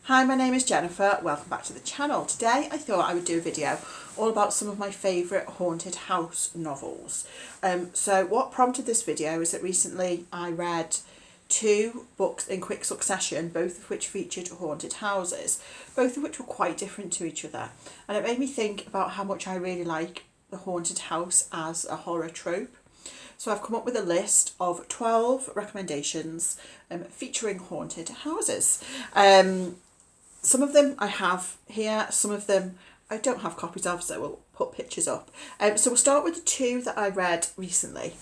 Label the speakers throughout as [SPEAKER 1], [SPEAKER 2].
[SPEAKER 1] Hi, my name is Jennifer. Welcome back to the channel. Today I thought I would do a video all about some of my favourite haunted house novels. So what prompted this video is that recently I read two books in quick succession, both of which featured haunted houses, both of which were quite different to each other. And it made me think about how much I really like the haunted house as a horror trope. So I've come up with a list of 12 recommendations featuring haunted houses. Some of them I have here, some of them I don't have copies of, so we'll put pictures up. So we'll start with the two that I read recently.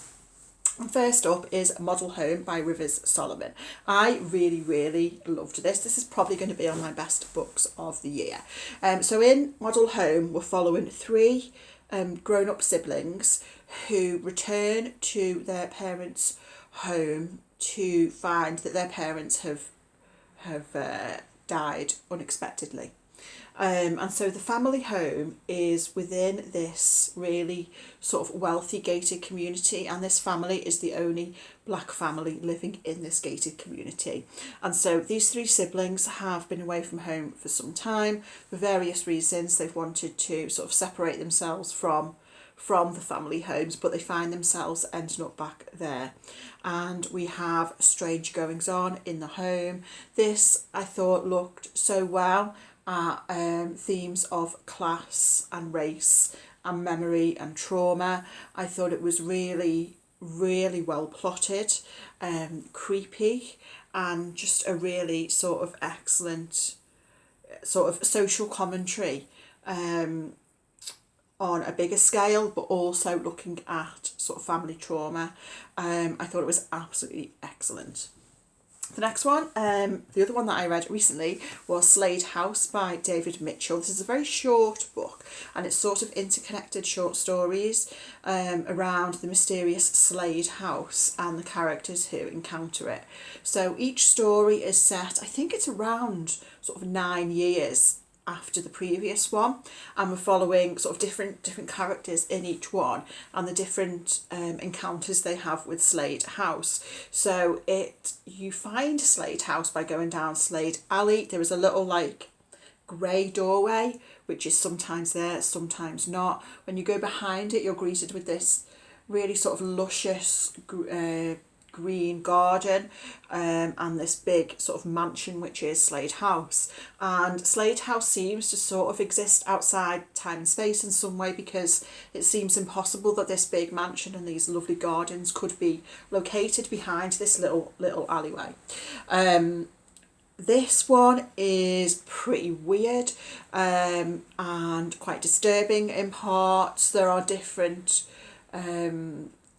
[SPEAKER 1] And first up is Model Home by Rivers Solomon. I really loved this. This is probably going to be on my best books of the year. So in Model Home, we're following three grown-up siblings who return to their parents' home to find that their parents have died unexpectedly. And so the family home is within this really sort of wealthy gated community, and this family is the only black family living in this gated community. And so these three siblings have been away from home for some time for various reasons. They've wanted to sort of separate themselves from the family homes, but they find themselves ending up back there. And we have strange goings on in the home. This, I thought, looked so well at themes of class and race and memory and trauma. I thought it was really well plotted, creepy, and just a really sort of excellent sort of social commentary on a bigger scale, but also looking at sort of family trauma. I thought it was absolutely excellent. The next one, the other one that I read recently was Slade House by David Mitchell. This is a very short book, and it's sort of interconnected short stories around the mysterious Slade house and the characters who encounter it. So each story is set, I think it's around sort of 9 years after the previous one, and we're following sort of different characters in each one and the different encounters they have with Slade House. So you find Slade House by going down Slade Alley. There is a little like grey doorway which is sometimes there, sometimes not. When you go behind it, you're greeted with this really sort of luscious green garden and this big sort of mansion which is Slade House. And Slade House seems to sort of exist outside time and space in some way, because it seems impossible that this big mansion and these lovely gardens could be located behind this little alleyway. This one is pretty weird and quite disturbing in parts. There are different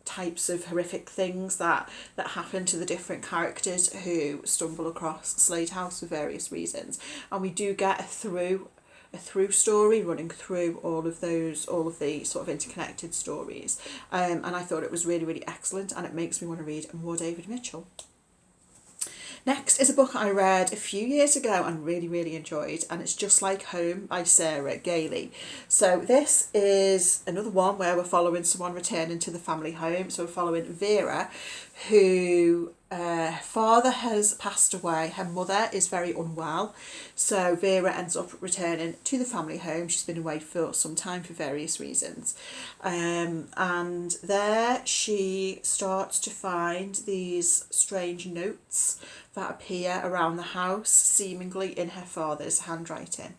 [SPEAKER 1] types of horrific things that happen to the different characters who stumble across Slade House for various reasons, and we do get a through story running through all of the sort of interconnected stories, and I thought it was really excellent, and it makes me want to read more David Mitchell. Next is a book I read a few years ago and really enjoyed, and it's Just Like Home by Sarah Gailey. So this is another one where we're following someone returning to the family home. So we're following Vera, who father has passed away. Her mother is very unwell, so Vera ends up returning to the family home. She's been away for some time for various reasons, and there she starts to find these strange notes that appear around the house, seemingly in her father's handwriting,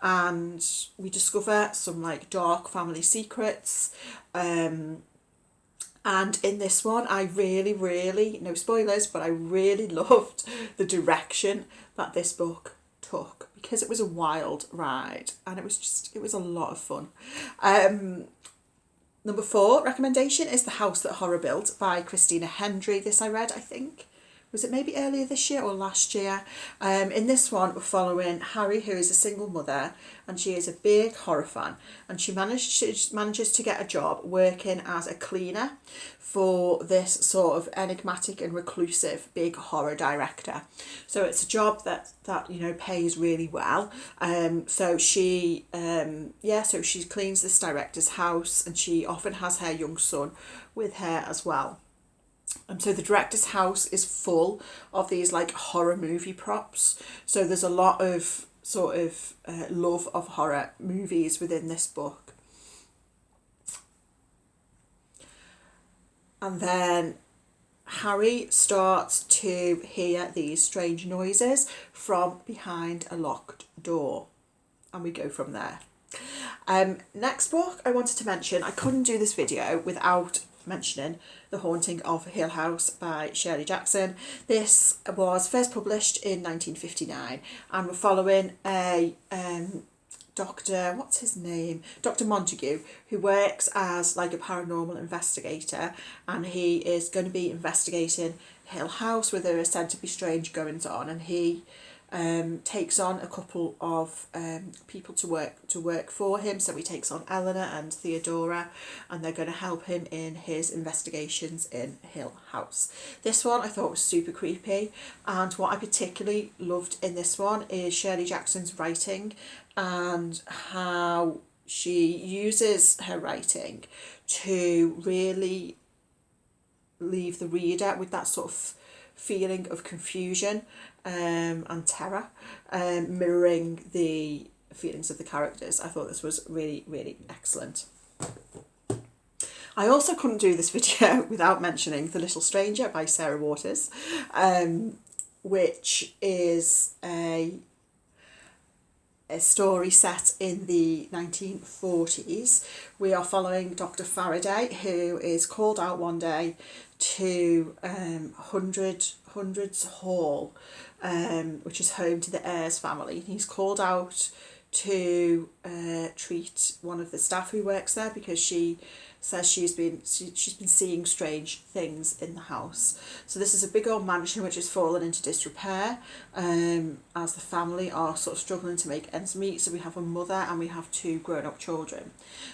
[SPEAKER 1] and we discover some like dark family secrets. And in this one, I really, no spoilers, but I really loved the direction that this book took, because it was a wild ride and it was a lot of fun. Number 4 recommendation is The House That Horror Built by Christina. This I read, I think, was it maybe earlier this year or last year? In this one, we're following Harry, who is a single mother, and she is a big horror fan, and she manages to get a job working as a cleaner for this sort of enigmatic and reclusive big horror director. So it's a job that pays really well. So she cleans this director's house, and she often has her young son with her as well. So the director's house is full of these like horror movie props. So there's a lot of sort of love of horror movies within this book. And then Harry starts to hear these strange noises from behind a locked door. And we go from there. Next book I wanted to mention, I couldn't do this video without mentioning The Haunting of Hill House by Shirley Jackson. This was first published in 1959 and we're following a Dr. what's his name? Dr. Montague, who works as like a paranormal investigator, and he is going to be investigating Hill House where there are said to be strange goings on, and he takes on a couple of people to work for him. So he takes on Eleanor and Theodora, and they're going to help him in his investigations in Hill House. This one I thought was super creepy, and what I particularly loved in this one is Shirley Jackson's writing and how she uses her writing to really leave the reader with that sort of feeling of confusion and terror, mirroring the feelings of the characters. I thought this was really, really excellent. I also couldn't do this video without mentioning The Little Stranger by Sarah Waters, which is a story set in the 1940s. We are following Dr. Faraday, who is called out one day to Hundreds Hall, which is home to the Ayres family. He's called out to treat one of the staff who works there because she says she's been seeing strange things in the house. So this is a big old mansion which has fallen into disrepair, as the family are sort of struggling to make ends meet. So we have a mother and we have two grown-up children,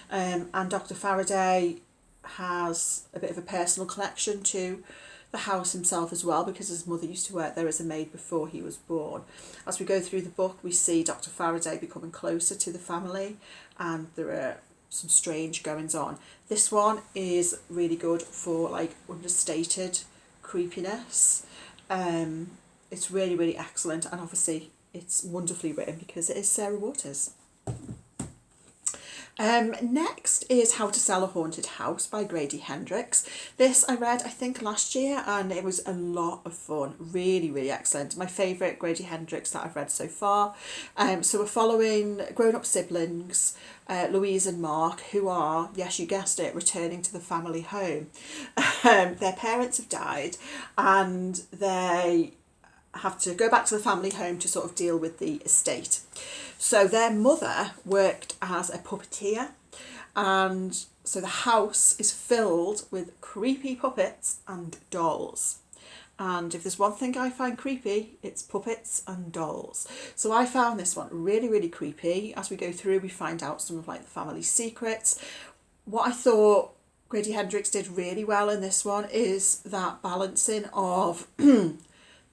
[SPEAKER 1] and Dr. Faraday has a bit of a personal connection to the house himself as well, because his mother used to work there as a maid before he was born. As we go through the book, we see Dr. Faraday becoming closer to the family, and there are some strange goings on. This one is really good for like understated creepiness. It's really, really excellent, and obviously it's wonderfully written because it is Sarah Waters. Next is How to Sell a Haunted House by Grady Hendrix. This I read I think last year, and it was a lot of fun. Really, really excellent. My favourite Grady Hendrix that I've read so far. So we're following grown-up siblings, Louise and Mark, who are, yes you guessed it, returning to the family home. Their parents have died and they have to go back to the family home to sort of deal with the estate. So their mother worked as a puppeteer, and so the house is filled with creepy puppets and dolls. And if there's one thing I find creepy, it's puppets and dolls. So I found this one really, really creepy. As we go through, we find out some of like the family's secrets. What I thought Grady Hendrix did really well in this one is that balancing of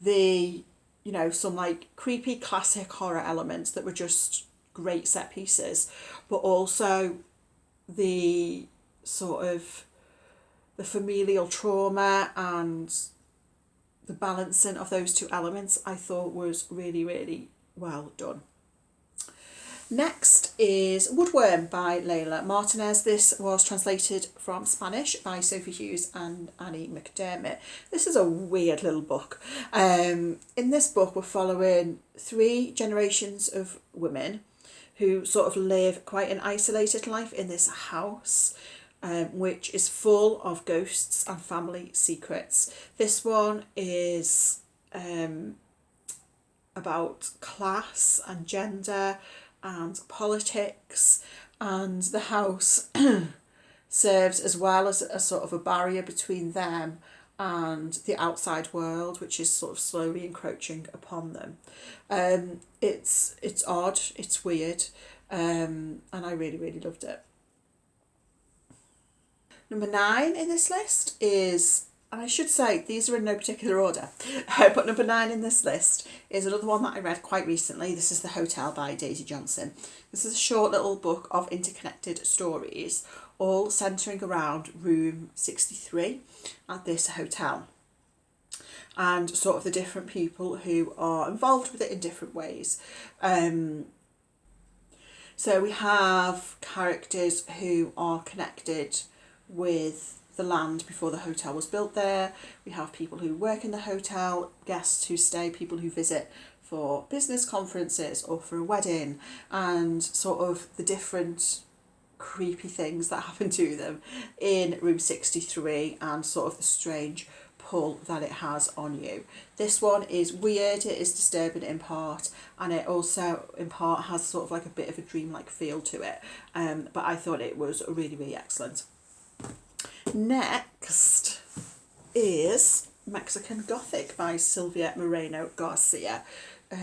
[SPEAKER 1] the, you know, some like creepy classic horror elements that were just great set pieces, but also the sort of the familial trauma and the balancing of those two elements I thought was really, really well done. Next is Woodworm by Layla Martinez. This was translated from Spanish by Sophie Hughes and Annie McDermott. This is a weird little book. In this book we're following 3 generations of women who sort of live quite an isolated life in this house, which is full of ghosts and family secrets. This one is about class and gender and politics, and the house serves as well as a sort of a barrier between them and the outside world, which is sort of slowly encroaching upon them. It's odd, it's weird, and I really, really loved it. Number 9 in this list is, and I should say these are in no particular order, but number 9 in this list is another one that I read quite recently. This is The Hotel by Daisy Johnson. This is a short little book of interconnected stories all centering around room 63 at this hotel, and sort of the different people who are involved with it in different ways. So we have characters who are connected with the land before the hotel was built there. We have people who work in the hotel, guests who stay, people who visit for business conferences or for a wedding, and sort of the different creepy things that happen to them in room 63 and sort of the strange pull that it has on you. This one is weird, it is disturbing in part, and it also in part has sort of like a bit of a dreamlike feel to it, but I thought it was really, really excellent. Next is Mexican Gothic by Silvia Moreno Garcia,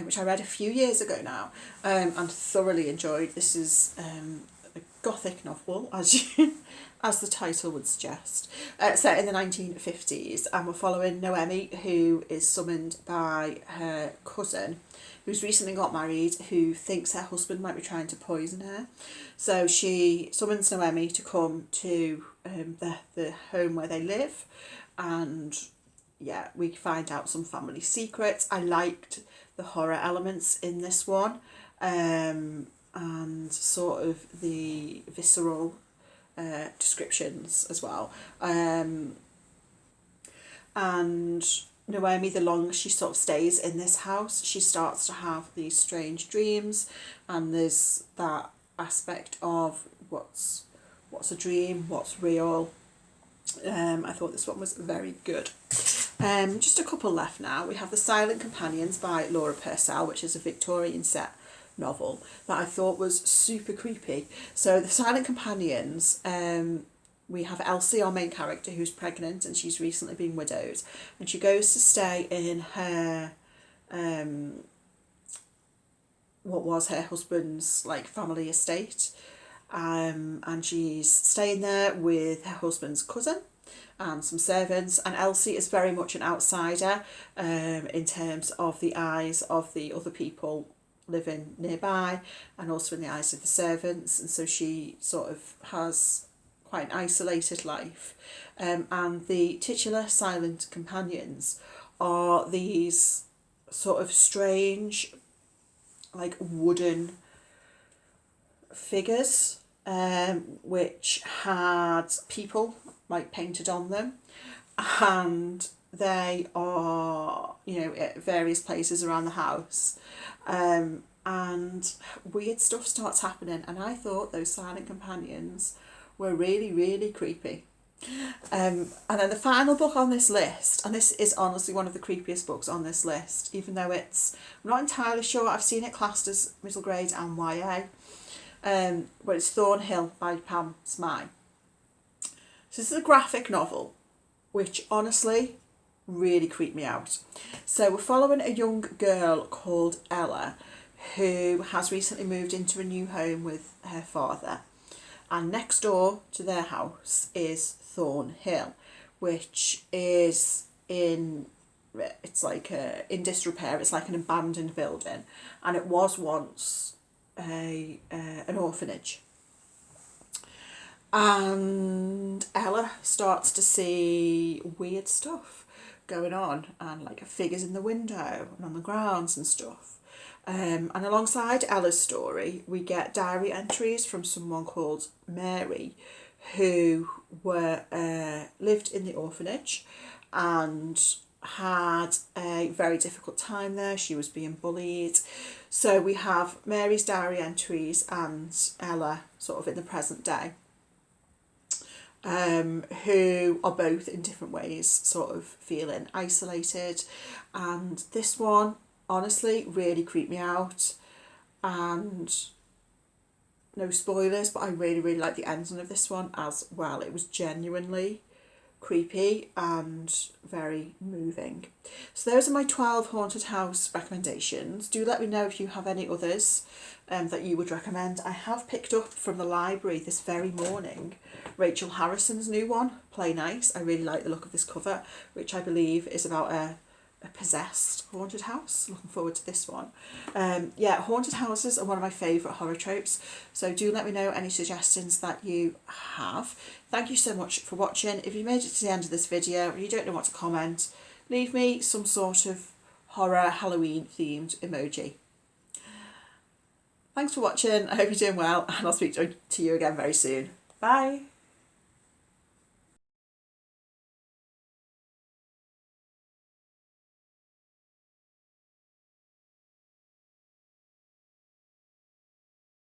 [SPEAKER 1] which I read a few years ago now, and thoroughly enjoyed. This is a Gothic novel, as the title would suggest, set in the 1950s, and we're following Noemi, who is summoned by her cousin, who's recently got married, who thinks her husband might be trying to poison her. So she summons Noemi to come to the home where they live, and yeah, we find out some family secrets. I liked the horror elements in this one, and sort of the visceral descriptions as well. And Noemi, the longer she sort of stays in this house, she starts to have these strange dreams, and there's that aspect of what's a dream, what's real. I thought this one was very good. Just a couple left now. We have The Silent Companions by Laura Purcell, which is a Victorian set novel that I thought was super creepy. So The Silent Companions, we have Elsie, our main character, who's pregnant, and she's recently been widowed, and she goes to stay in her what was her husband's like family estate, and she's staying there with her husband's cousin and some servants, and Elsie is very much an outsider in terms of the eyes of the other people living nearby, and also in the eyes of the servants, and so she sort of has quite an isolated life. And the titular Silent Companions are these sort of strange, like wooden figures, which had people like painted on them, and they are, you know, at various places around the house, and weird stuff starts happening, and I thought those Silent Companions were really, really creepy. And then the final book on this list, and this is honestly one of the creepiest books on this list, even though I'm not entirely sure, I've seen it classed as middle grade and YA, but it's Thornhill by Pam Smy. So this is a graphic novel, which honestly really creeped me out. So we're following a young girl called Ella, who has recently moved into a new home with her father, and next door to their house is Thornhill, which is in disrepair. It's like an abandoned building, and it was once an orphanage. And Ella starts to see weird stuff going on, and like figures in the window and on the grounds and stuff. And alongside Ella's story, we get diary entries from someone called Mary, who lived in the orphanage and had a very difficult time there. She was being bullied. So we have Mary's diary entries and Ella sort of in the present day, who are both in different ways sort of feeling isolated. And this one honestly really creeped me out, and no spoilers, but I really, really like the ending of this one as well. It was genuinely creepy and very moving. So those are my 12 haunted house recommendations. Do let me know if you have any others that you would recommend. I have picked up from the library this very morning Rachel Harrison's new one, Play Nice. I really like the look of this cover, which I believe is about a a possessed haunted house. Looking forward to this one. Yeah, haunted houses are one of my favourite horror tropes, so do let me know any suggestions that you have. Thank you so much for watching. If you made it to the end of this video and you don't know what to comment, leave me some sort of horror Halloween themed emoji. Thanks for watching. I hope you're doing well, and I'll speak to you again very soon. Bye.